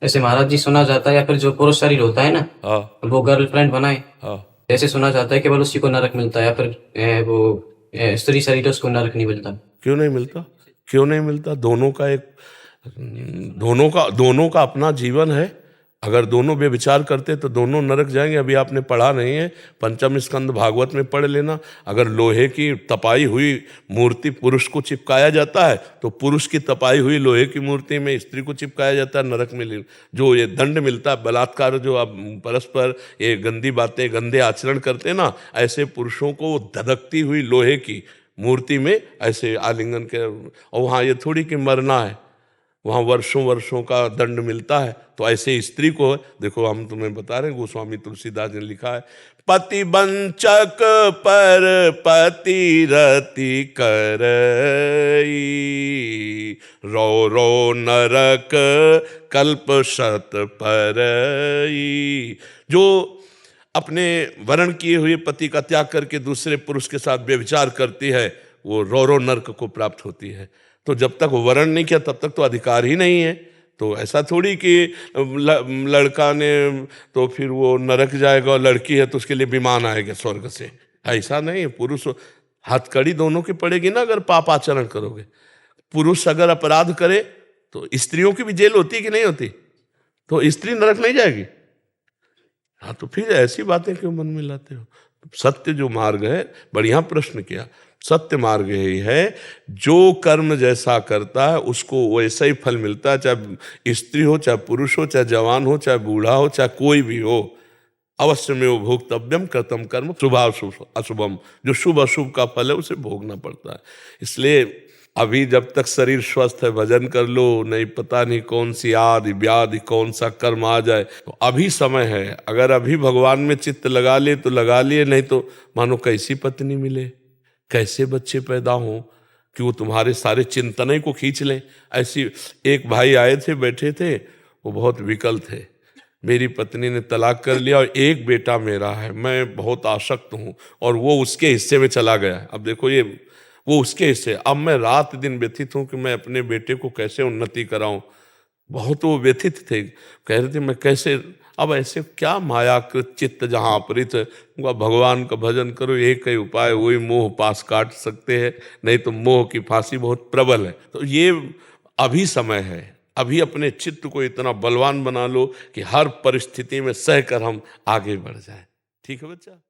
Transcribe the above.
ऐसे महाराज जी सुना जाता है, या फिर जो पुरुष शरीर होता है ना, हाँ वो गर्लफ्रेंड बनाए, हाँ। ऐसे सुना जाता है केवल उसी को नरक मिलता है, या फिर स्त्री शरीर है उसको नरक नहीं मिलता। क्यों नहीं मिलता? क्यों नहीं मिलता? दोनों का अपना जीवन है। अगर दोनों व्यभिचार करते तो दोनों नरक जाएंगे। अभी आपने पढ़ा नहीं है, पंचम स्कंद भागवत में पढ़ लेना। अगर लोहे की तपाई हुई मूर्ति पुरुष को चिपकाया जाता है तो पुरुष की तपाई हुई लोहे की मूर्ति में स्त्री को चिपकाया जाता है, नरक में जो ये दंड मिलता है, बलात्कार, जो अब परस्पर ये गंदी बातें गंदे आचरण करते हैं ना, ऐसे पुरुषों को धधकती हुई लोहे की मूर्ति में ऐसे आलिंगन के, और वहाँ ये थोड़ी कि मरना है, वहाँ वर्षों वर्षों का दंड मिलता है। तो ऐसे स्त्री को देखो, हम तुम्हें बता रहे हैं, गोस्वामी तुलसीदास ने लिखा है, पति वंचक पर पति रति करई, रो रो नरक कल्प शत परई। जो अपने वर्ण किए हुए पति का त्याग करके दूसरे पुरुष के साथ व्यभिचार करती है, वो रो रो नरक को प्राप्त होती है। तो जब तक वर्ण नहीं किया तब तक तो अधिकार ही नहीं है। तो ऐसा थोड़ी कि लड़का ने तो फिर वो नरक जाएगा और लड़की है तो उसके लिए विमान आएगा स्वर्ग से, ऐसा नहीं। पुरुष हथकड़ी दोनों की पड़ेगी ना अगर पाप आचरण करोगे। पुरुष अगर अपराध करे तो स्त्रियों की भी जेल होती है कि नहीं होती? तो स्त्री नरक नहीं जाएगी? हाँ, तो फिर ऐसी बातें क्यों मन में लाते हो? सत्य जो मार्ग है, बढ़िया प्रश्न किया, सत्य मार्ग यही है, जो कर्म जैसा करता है उसको वैसा ही फल मिलता है, चाहे स्त्री हो, चाहे पुरुष हो, चाहे जवान हो, चाहे बूढ़ा हो, चाहे कोई भी हो। अवश्य में वो भोक्तव्यम कृतम कर्म शुभाशुभ अशुभम, जो शुभ अशुभ का फल है उसे भोगना पड़ता है। इसलिए अभी जब तक शरीर स्वस्थ है भजन कर लो, नहीं पता नहीं कौन सी आदि व्याधि कौन सा कर्म आ जाए, तो अभी समय है। अगर अभी भगवान में चित्त लगा लिए तो लगा लिए, नहीं तो मानो कैसी पत्नी मिले, कैसे बच्चे पैदा हों कि वो तुम्हारे सारे चिंतन को खींच लें। ऐसी एक भाई आए थे, बैठे थे, वो बहुत विकल थे, मेरी पत्नी ने तलाक कर लिया और एक बेटा मेरा है, मैं बहुत आसक्त हूँ, और वो उसके हिस्से में चला गया। अब देखो, ये वो उसके हिस्से, अब मैं रात दिन व्यथित हूँ कि मैं अपने बेटे को कैसे उन्नति कराऊं। बहुत वो व्यथित थे, कह रहे थे मैं कैसे, अब ऐसे क्या मायाकृत चित्त जहाँ अपरित है, भगवान का भजन करो, एक ही उपाय, वही मोह पास काट सकते हैं, नहीं तो मोह की फांसी बहुत प्रबल है। तो ये अभी समय है, अभी अपने चित्त को इतना बलवान बना लो कि हर परिस्थिति में सहकर हम आगे बढ़ जाएं। ठीक है बच्चा?